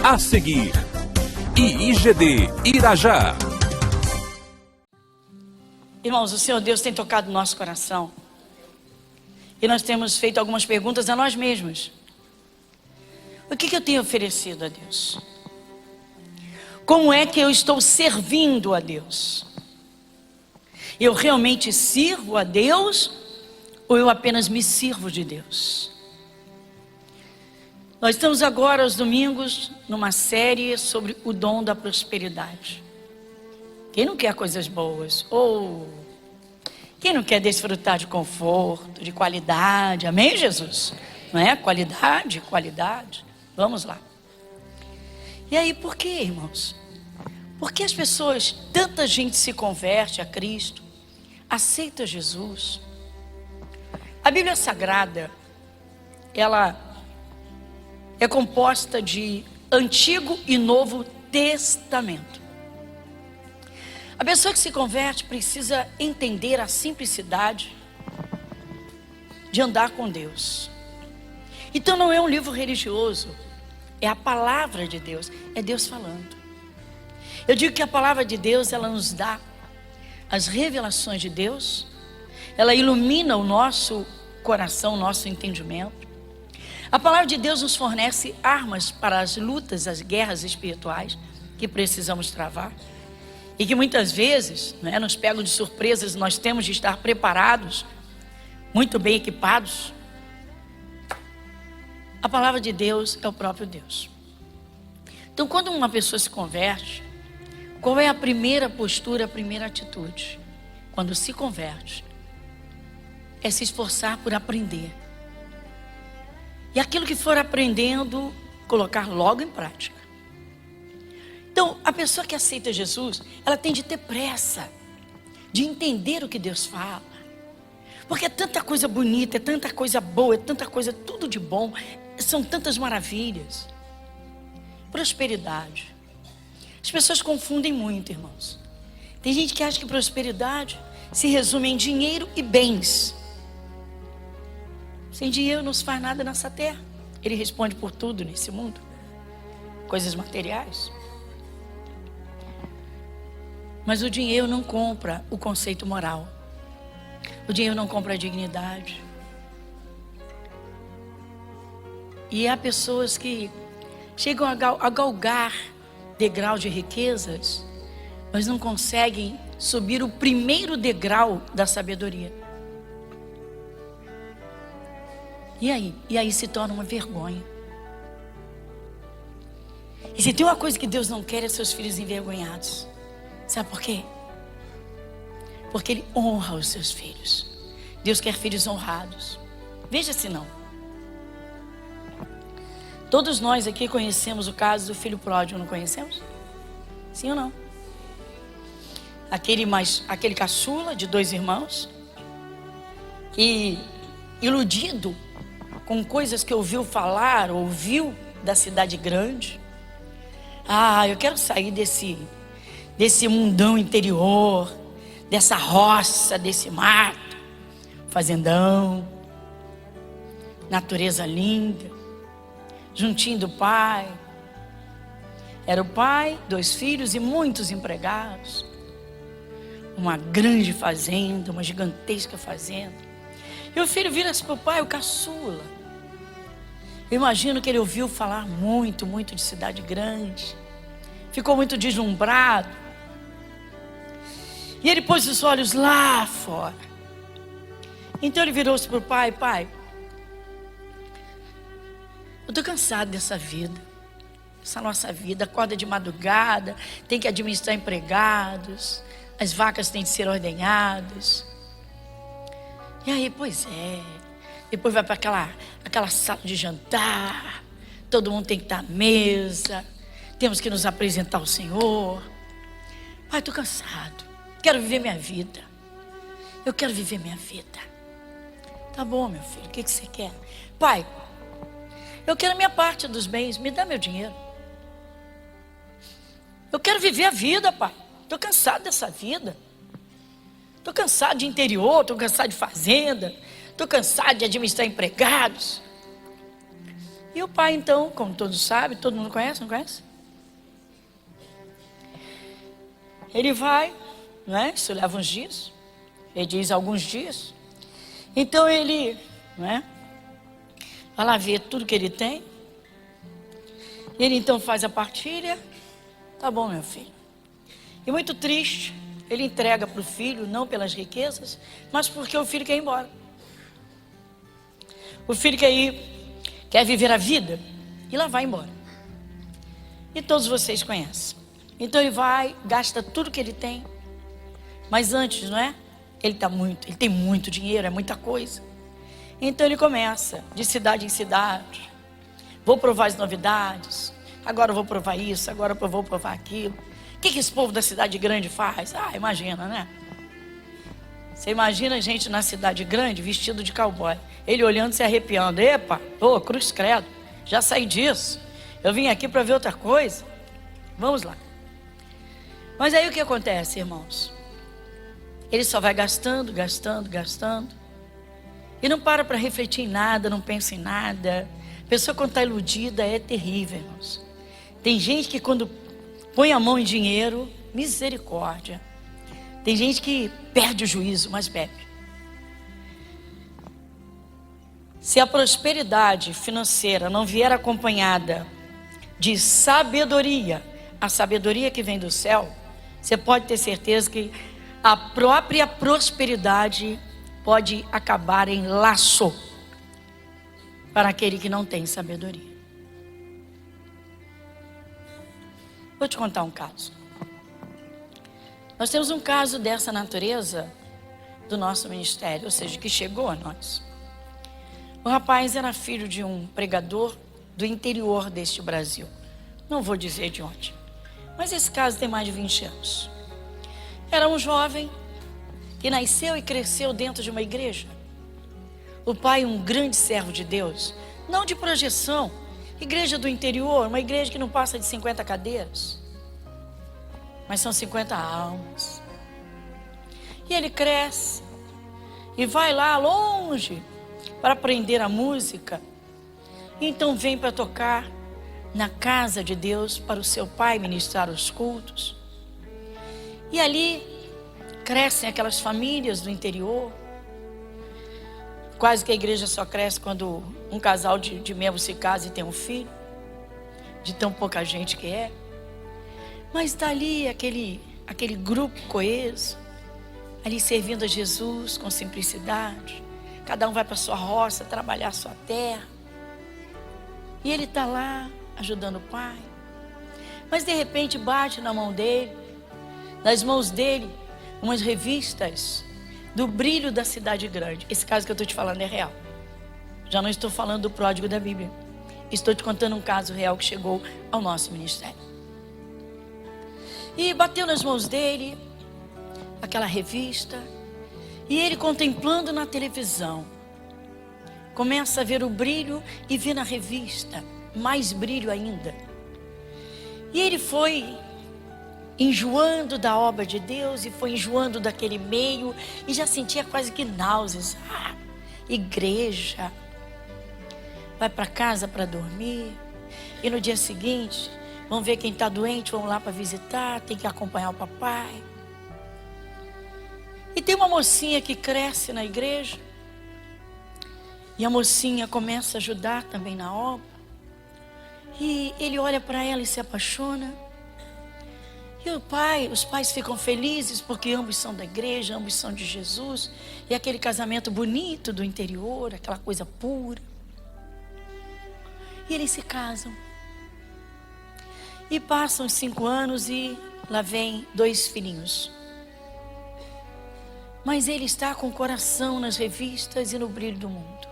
A seguir, IIGD Irajá. Irmãos, o Senhor Deus tem tocado no nosso coração. E nós temos feito algumas perguntas a nós mesmos. O que eu tenho oferecido a Deus? Como é que eu estou servindo a Deus? Eu realmente sirvo a Deus ou eu apenas me sirvo de Deus? Nós estamos agora aos domingos numa série sobre o dom da prosperidade. Quem não quer coisas boas? Ou quem não quer desfrutar de conforto, de qualidade? Amém, Jesus? Não é? Qualidade, qualidade. Vamos lá. E aí, por que, irmãos? Por que as pessoas, tanta gente se converte a Cristo, aceita Jesus? A Bíblia Sagrada, ela é composta de Antigo e Novo Testamento. A pessoa que se converte precisa entender a simplicidade de andar com Deus. Então não é um livro religioso, é a palavra de Deus, é Deus falando. Eu digo que a palavra de Deus, ela nos dá as revelações de Deus, ela ilumina o nosso coração, o nosso entendimento. A palavra de Deus nos fornece armas para as lutas, as guerras espirituais que precisamos travar. E que muitas vezes, né, nos pegam de surpresas, nós temos de estar preparados, muito bem equipados. A palavra de Deus é o próprio Deus. Então, quando uma pessoa se converte, qual é a primeira postura, a primeira atitude? Quando se converte, é se esforçar por aprender. E aquilo que for aprendendo, colocar logo em prática. Então, a pessoa que aceita Jesus, ela tem de ter pressa, de entender o que Deus fala. Porque é tanta coisa bonita, é tanta coisa boa, é tanta coisa, tudo de bom. São tantas maravilhas. Prosperidade. As pessoas confundem muito, irmãos. Tem gente que acha que prosperidade se resume em dinheiro e bens. Sem dinheiro não se faz nada nessa terra. Ele responde por tudo nesse mundo. Coisas materiais. Mas o dinheiro não compra o conceito moral. O dinheiro não compra a dignidade. E há pessoas que chegam a galgar degrau de riquezas, mas não conseguem subir o primeiro degrau da sabedoria. E aí? E aí se torna uma vergonha. E se tem uma coisa que Deus não quer é seus filhos envergonhados. Sabe por quê? Porque Ele honra os seus filhos. Deus quer filhos honrados. Veja se não. Todos nós aqui conhecemos o caso do filho pródigo, não conhecemos? Sim ou não? Aquele caçula de 2 irmãos, que iludido com coisas que ouviu falar, ouviu da cidade grande. Eu quero sair desse mundão interior, dessa roça, desse mato, fazendão, natureza linda, juntinho do pai. Era o pai, 2 filhos e muitos empregados. Uma grande fazenda, uma gigantesca fazenda. E o filho vira-se para o pai, o caçula. Eu imagino que ele ouviu falar muito, muito de cidade grande. Ficou muito deslumbrado. E ele pôs os olhos lá fora. Então ele virou-se para o pai: pai, eu estou cansado dessa vida. Essa nossa vida, acorda de madrugada, tem que administrar empregados, as vacas têm de ser ordenhadas. E aí, pois é, depois vai para aquela sala de jantar, todo mundo tem que estar à mesa, temos que nos apresentar ao Senhor. Pai, estou cansado, quero viver minha vida. Eu quero viver minha vida. Tá bom, meu filho, o que você quer? Pai, eu quero a minha parte dos bens, me dá meu dinheiro. Eu quero viver a vida, pai. Estou cansado dessa vida. Estou cansado de interior, estou cansado de fazenda, estou cansado de administrar empregados. E o pai, então, como todos sabem, todo mundo conhece, não conhece? Ele vai, né? Isso leva uns dias. Ele diz alguns dias. Então ele, né? Vai lá ver tudo que ele tem. Ele então faz a partilha. Tá bom, meu filho. E muito triste, ele entrega para o filho, não pelas riquezas, mas porque o filho quer ir embora. O filho quer viver a vida e lá vai embora. E todos vocês conhecem. Então ele vai, gasta tudo que ele tem. Mas antes, não é? Ele tem muito dinheiro, é muita coisa. Então ele começa de cidade em cidade. Vou provar as novidades. Agora eu vou provar isso, agora eu vou provar aquilo. O que esse povo da cidade grande faz? Ah, imagina, né? Você imagina a gente na cidade grande vestido de cowboy. Ele olhando, se arrepiando. Epa, cruz credo, já saí disso. Eu vim aqui para ver outra coisa. Vamos lá. Mas aí o que acontece, irmãos? Ele só vai gastando, gastando, gastando. E não para refletir em nada, não pensa em nada. A pessoa quando está iludida é terrível, irmãos. Tem gente que quando põe a mão em dinheiro, misericórdia. Tem gente que perde o juízo, mas bebe. Se a prosperidade financeira não vier acompanhada de sabedoria, a sabedoria que vem do céu, você pode ter certeza que a própria prosperidade pode acabar em laço para aquele que não tem sabedoria. Vou te contar um caso. Nós temos um caso dessa natureza do nosso ministério, ou seja, que chegou a nós. O rapaz era filho de um pregador do interior deste Brasil. Não vou dizer de onde, mas esse caso tem mais de 20 anos. Era um jovem que nasceu e cresceu dentro de uma igreja. O pai, um grande servo de Deus, não de projeção, igreja do interior, uma igreja que não passa de 50 cadeiras, mas são 50 almas. E ele cresce e vai lá longe para aprender a música. Então vem para tocar na casa de Deus para o seu pai ministrar os cultos. E ali crescem aquelas famílias do interior. Quase que a igreja só cresce quando um casal de membros se casa e tem um filho, de tão pouca gente que é. Mas está ali aquele grupo coeso, ali servindo a Jesus com simplicidade. Cada um vai para sua roça, trabalhar a sua terra. E ele está lá, ajudando o pai. Mas de repente bate na mão dele, nas mãos dele, umas revistas do brilho da cidade grande. Esse caso que eu estou te falando é real. Já não estou falando do pródigo da Bíblia. Estou te contando um caso real que chegou ao nosso ministério. E bateu nas mãos dele aquela revista. E ele, contemplando na televisão, começa a ver o brilho e vê na revista mais brilho ainda. E ele foi enjoando da obra de Deus e foi enjoando daquele meio e já sentia quase que náuseas. Igreja, vai para casa para dormir e no dia seguinte vão ver quem está doente, vão lá para visitar, tem que acompanhar o papai. E tem uma mocinha que cresce na igreja e a mocinha começa a ajudar também na obra. E ele olha para ela e se apaixona. E os pais ficam felizes porque ambos são da igreja, ambos são de Jesus. E aquele casamento bonito do interior, aquela coisa pura. E eles se casam. E passam os 5 anos e lá vem 2 filhinhos. Mas ele está com o coração nas revistas e no brilho do mundo.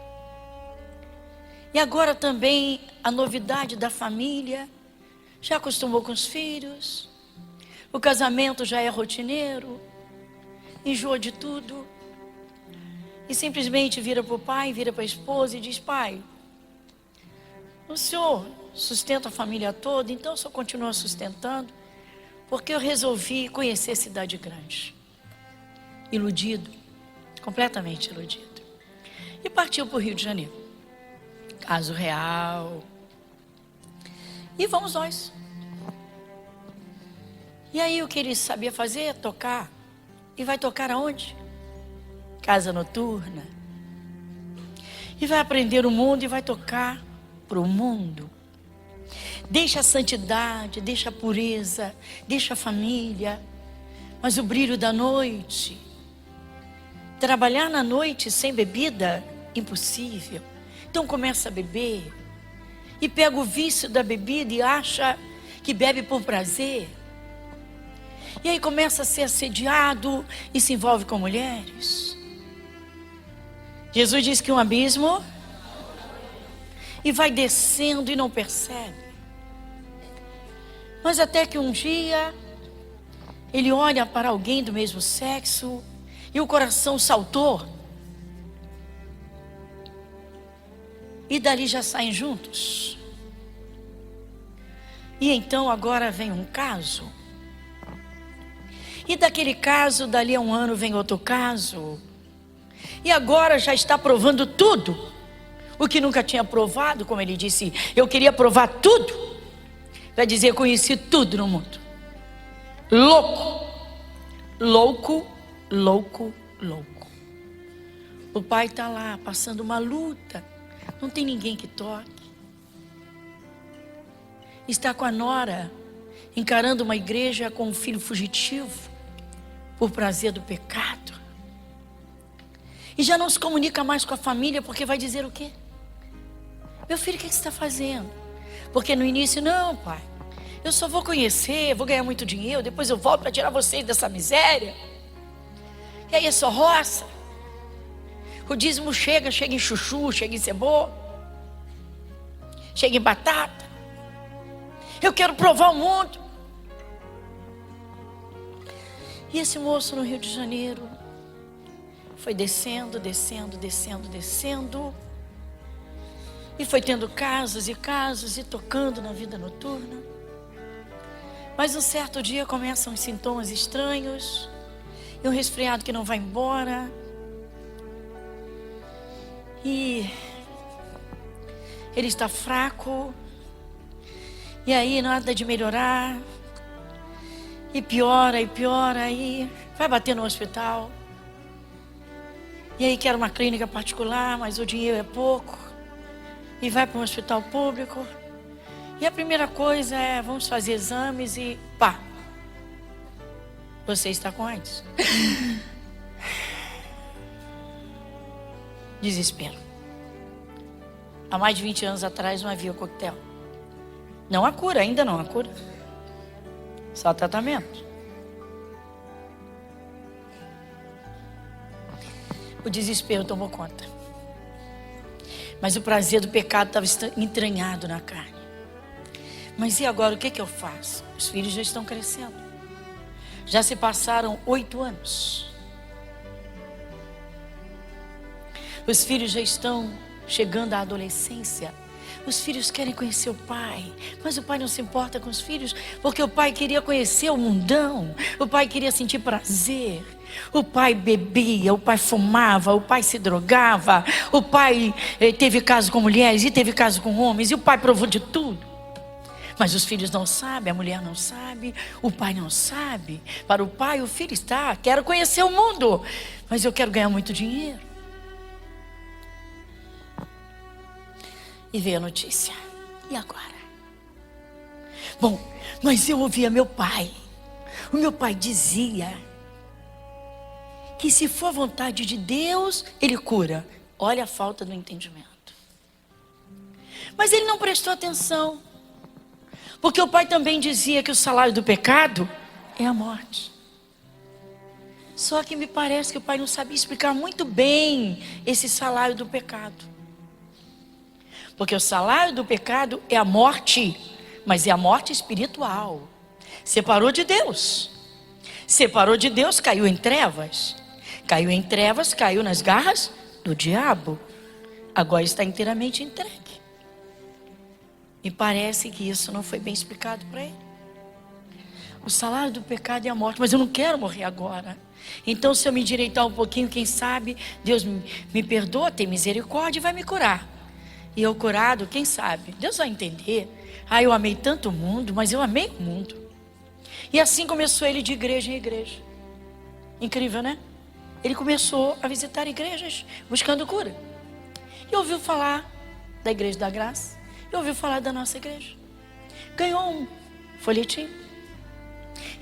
E agora também a novidade da família, já acostumou com os filhos. O casamento já é rotineiro, enjoa de tudo. E simplesmente vira para o pai, vira para a esposa e diz: pai, o senhor sustenta a família toda, então o senhor continua sustentando, porque eu resolvi conhecer a cidade grande. Iludido, completamente iludido. E partiu para o Rio de Janeiro. Caso real, E vamos nós. E aí o que ele sabia fazer é tocar. E vai tocar aonde? Casa noturna. E vai aprender o mundo e vai tocar para o mundo. Deixa a santidade, deixa a pureza, deixa a família. Mas o brilho da noite, trabalhar na noite sem bebida, impossível. Então começa a beber. E pega o vício da bebida e acha que bebe por prazer. E aí começa a ser assediado e se envolve com mulheres. Jesus diz que um abismo, e vai descendo e não percebe. Mas até que um dia ele olha para alguém do mesmo sexo e o coração saltou. E dali já saem juntos. E então agora vem um caso. E daquele caso, dali a um ano vem outro caso. E agora já está provando tudo. O que nunca tinha provado, como ele disse, eu queria provar tudo. Vai dizer, conheci tudo no mundo. Louco. Louco, louco, louco. O pai está lá, passando uma luta. Não tem ninguém que toque. Está com a nora, encarando uma igreja com um filho fugitivo, por prazer do pecado. E já não se comunica mais com a família, porque vai dizer o quê? Meu filho, o que você está fazendo? Porque no início, não, pai, eu só vou conhecer, vou ganhar muito dinheiro, depois eu volto para tirar vocês dessa miséria. E aí é só roça. O dízimo chega em chuchu, chega em cebola, chega em batata. Eu quero provar o mundo. E esse moço no Rio de Janeiro foi descendo, descendo, descendo, descendo. E foi tendo casos e casos e tocando na vida noturna. Mas um certo dia começam os sintomas estranhos. E um resfriado que não vai embora. E ele está fraco. E aí nada de melhorar. E piora, aí vai bater no hospital. E aí quer uma clínica particular, mas o dinheiro é pouco. E vai para um hospital público. E a primeira coisa é, vamos fazer exames e pá. Você está com AIDS. Desespero. Há mais de 20 anos atrás não havia coquetel. Não há cura, ainda não há cura. Só tratamento. O desespero tomou conta. Mas o prazer do pecado estava entranhado na carne. Mas e agora, o que eu faço? Os filhos já estão crescendo. Já se passaram 8 anos. Os filhos já estão chegando à adolescência. Os filhos querem conhecer o pai, mas o pai não se importa com os filhos, porque o pai queria conhecer o mundão, o pai queria sentir prazer, o pai bebia, o pai fumava, o pai se drogava, o pai teve caso com mulheres e teve caso com homens, e o pai provou de tudo. Mas os filhos não sabem, a mulher não sabe, o pai não sabe. Para o pai, o filho está, quero conhecer o mundo, mas eu quero ganhar muito dinheiro. E veio a notícia. E agora? Bom, mas eu ouvia meu pai. O meu pai dizia que se for vontade de Deus, Ele cura. Olha a falta do entendimento. Mas ele não prestou atenção. Porque o pai também dizia que o salário do pecado é a morte. Só que me parece que o pai não sabia explicar muito bem esse salário do pecado. Porque o salário do pecado é a morte, mas é a morte espiritual. Separou de Deus. Separou de Deus, caiu em trevas. Caiu em trevas, caiu nas garras do diabo. Agora está inteiramente entregue. Me parece que isso não foi bem explicado para ele. O salário do pecado é a morte, mas eu não quero morrer agora. Então, se eu me endireitar um pouquinho, quem sabe, Deus me perdoa, tem misericórdia e vai me curar. E eu curado, quem sabe? Deus vai entender. Ah, eu amei tanto o mundo, mas eu amei o mundo. E assim começou ele de igreja em igreja. Incrível, né? Ele começou a visitar igrejas buscando cura. E ouviu falar da Igreja da Graça. E ouviu falar da nossa igreja. Ganhou um folhetim.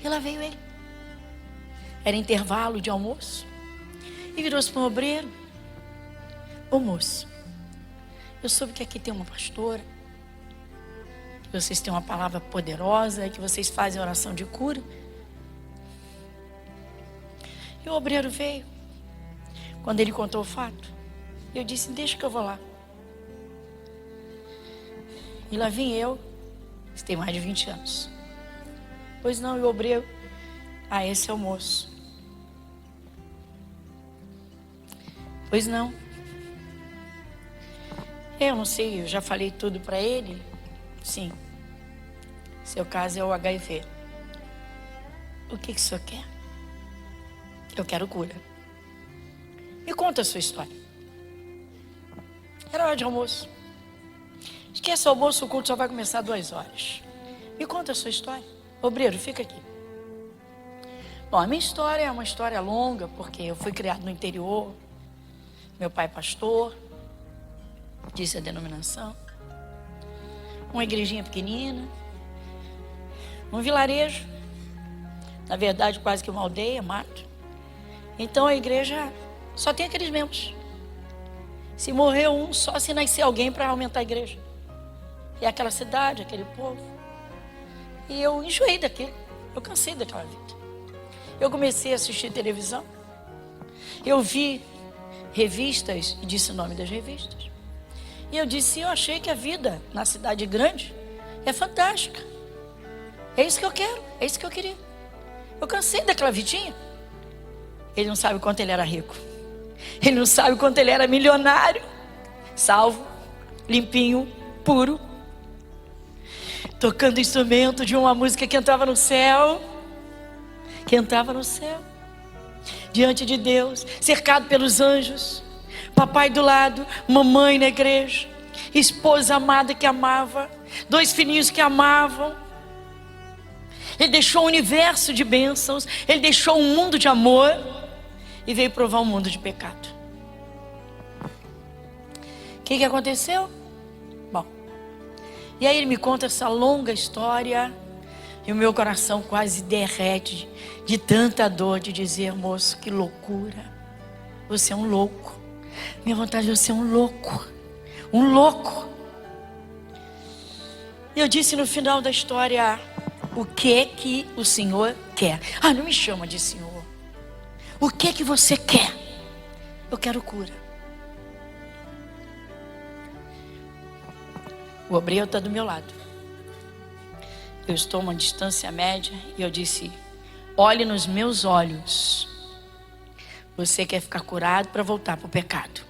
E lá veio ele. Era intervalo de almoço. E virou-se para um obreiro. Ô moço, eu soube que aqui tem uma pastora, que vocês têm uma palavra poderosa, que vocês fazem oração de cura. E o obreiro veio. Quando ele contou o fato, eu disse, deixa que eu vou lá. E lá vim eu, isso tem mais de 20 anos. Pois não, e o obreiro, esse é o moço. Pois não. Eu não sei, eu já falei tudo para ele. Sim. Seu caso é o HIV. O que o senhor quer? Eu quero cura. Me conta a sua história. Era hora de almoço. Esquece o almoço, o culto só vai começar 2 horas. Me conta a sua história. Obreiro, fica aqui. Bom, a minha história é uma história longa, porque eu fui criado no interior. Meu pai é pastor, disse a denominação. Uma igrejinha pequenina. Um vilarejo. Na verdade, quase que uma aldeia, mato. Então a igreja só tem aqueles membros. Se morrer um, só se nascer alguém para aumentar a igreja. E aquela cidade, aquele povo. E eu enjoei daquilo. Eu cansei daquela vida. Eu comecei a assistir televisão. Eu vi revistas, e disse o nome das revistas. E eu disse, eu achei que a vida na cidade grande é fantástica. É isso que eu quero, é isso que eu queria. Eu cansei daquela vidinha. Ele não sabe quanto ele era rico. Ele não sabe quanto ele era milionário. Salvo, limpinho, puro. Tocando instrumento de uma música que entrava no céu. Que entrava no céu. Diante de Deus, cercado pelos anjos. Papai do lado, mamãe na igreja. Esposa amada que amava. 2 filhinhos que amavam. Ele deixou um universo de bênçãos. Ele deixou um mundo de amor. E veio provar um mundo de pecado. O que aconteceu? Bom, e aí ele me conta essa longa história. E o meu coração quase derrete de tanta dor de dizer, moço, que loucura. Você é um louco. Minha vontade é você é um louco. Um louco. E eu disse no final da história, o que o Senhor quer? Não me chama de Senhor. O que você quer? Eu quero cura. O obreiro está do meu lado. Eu estou a uma distância média e eu disse, olhe nos meus olhos. Você quer ficar curado para voltar para o pecado.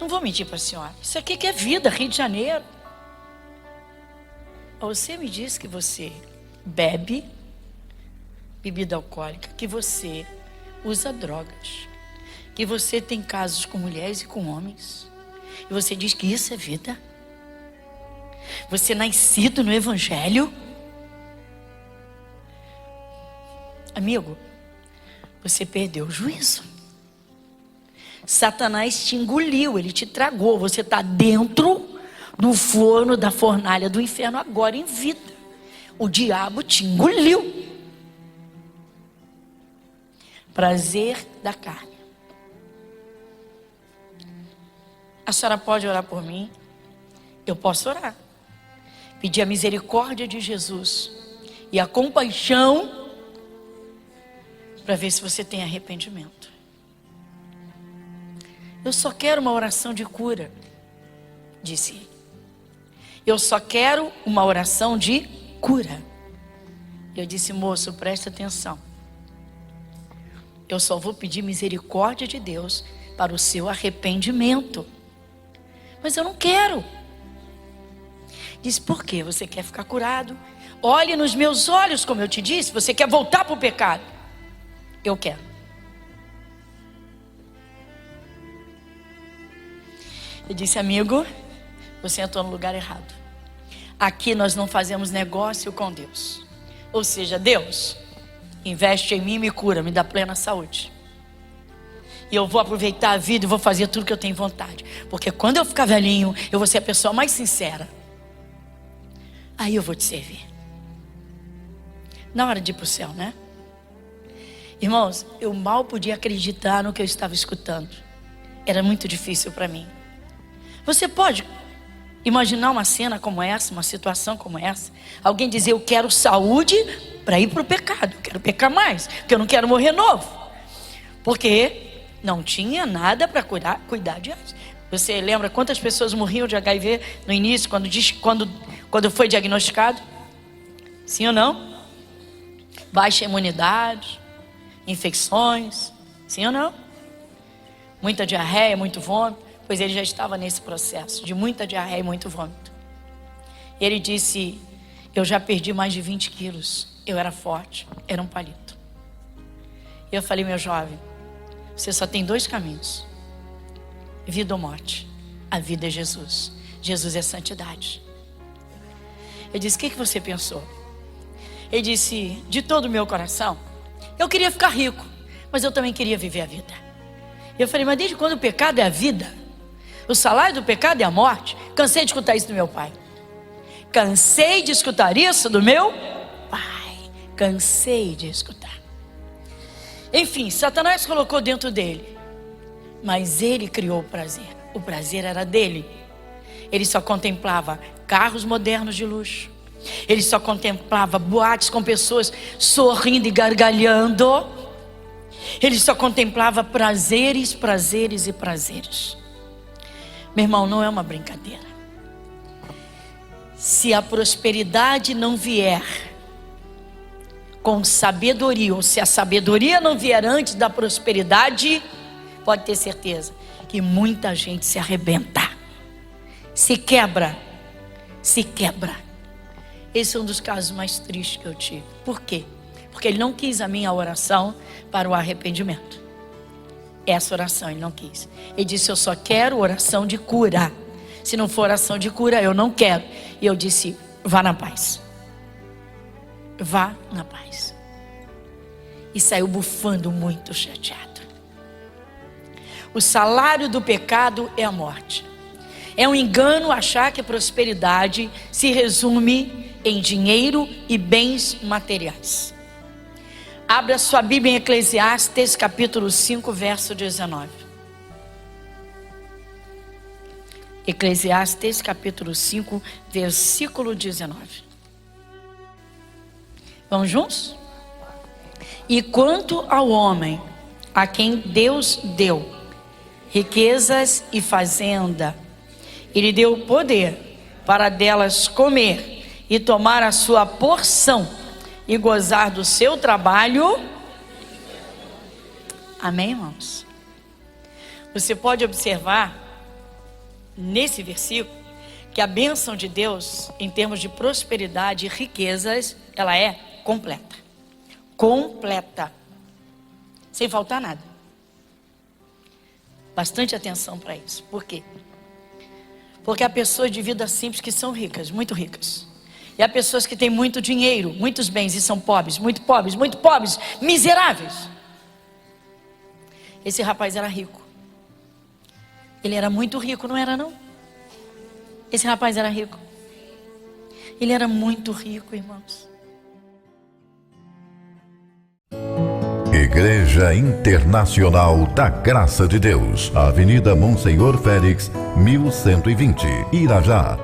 Não vou mentir para a senhora. Isso aqui que é vida, Rio de Janeiro. Você me disse que você bebe bebida alcoólica, que você usa drogas, que você tem casos com mulheres e com homens. E você diz que isso é vida? Você é nascido no Evangelho? Amigo, você perdeu o juízo. Satanás te engoliu, ele te tragou. Você está dentro do forno, da fornalha do inferno agora em vida. O diabo te engoliu. Prazer da carne. A senhora pode orar por mim? Eu posso orar. Pedir a misericórdia de Jesus e a compaixão para ver se você tem arrependimento. Eu só quero uma oração de cura, disse ele. Eu só quero uma oração de cura. Eu disse, moço, presta atenção. Eu só vou pedir misericórdia de Deus para o seu arrependimento. Mas eu não quero. Disse, por quê? Você quer ficar curado? Olhe nos meus olhos, como eu te disse. Você quer voltar para o pecado? Eu quero. disse: amigo, você entrou no lugar errado. Aqui nós não fazemos negócio com Deus. Ou seja, Deus, investe em mim e me cura, me dá plena saúde. E eu vou aproveitar a vida e vou fazer tudo que eu tenho vontade. Porque quando eu ficar velhinho, eu vou ser a pessoa mais sincera. Aí eu vou te servir. Na hora de ir para o céu, né? Irmãos, eu mal podia acreditar no que eu estava escutando. Era muito difícil para mim. Você pode imaginar uma cena como essa, uma situação como essa? Alguém dizer: eu quero saúde para ir para o pecado. Eu quero pecar mais, porque eu não quero morrer novo. Porque não tinha nada para cuidar de AIDS. Você lembra quantas pessoas morriam de HIV no início, quando foi diagnosticado? Sim ou não? Baixa imunidade, infecções, sim ou não? Muita diarreia, muito vômito. Pois ele já estava nesse processo de muita diarreia e muito vômito. E ele disse: eu já perdi mais de 20 quilos. Eu era forte, era um palito. E eu falei: meu jovem, você só tem 2 caminhos: vida ou morte. A vida é Jesus. Jesus é santidade. Eu disse: o que você pensou? Ele disse: de todo o meu coração, eu queria ficar rico, mas eu também queria viver a vida. Eu falei: mas desde quando o pecado é a vida? O salário do pecado é a morte. Cansei de escutar isso do meu pai. Cansei de escutar isso do meu pai. Cansei de escutar. Enfim, Satanás colocou dentro dele. Mas ele criou o prazer. O prazer era dele. Ele só contemplava carros modernos de luxo. Ele só contemplava boates com pessoas sorrindo e gargalhando. Ele só contemplava prazeres, prazeres e prazeres. Meu irmão, não é uma brincadeira. Se a prosperidade não vier com sabedoria, ou se a sabedoria não vier antes da prosperidade, pode ter certeza que muita gente se arrebenta, se quebra. Esse é um dos casos mais tristes que eu tive. Por quê? Porque ele não quis a minha oração para o arrependimento. Essa oração ele não quis. Ele disse: eu só quero oração de cura. Se não for oração de cura, eu não quero. E eu disse: vá na paz. Vá na paz. E saiu bufando, muito chateado. O salário do pecado é a morte. É um engano achar que a prosperidade se resume em dinheiro e bens materiais. Abra sua Bíblia em Eclesiastes capítulo 5, verso 19. Eclesiastes capítulo 5, versículo 19. Vamos juntos? E quanto ao homem a quem Deus deu riquezas e fazenda, ele deu poder para delas comer e tomar a sua porção e gozar do seu trabalho. Amém, irmãos? Você pode observar nesse versículo que a bênção de Deus em termos de prosperidade e riquezas, ela é completa. Completa. Sem faltar nada. Bastante atenção para isso. Por quê? Porque há pessoas de vida simples que são ricas, muito ricas. E há pessoas que têm muito dinheiro, muitos bens e são pobres, muito pobres, miseráveis. Esse rapaz era rico. Ele era muito rico, não era não? Esse rapaz era rico. Ele era muito rico, irmãos. Igreja Internacional da Graça de Deus, Avenida Monsenhor Félix, 1120, Irajá.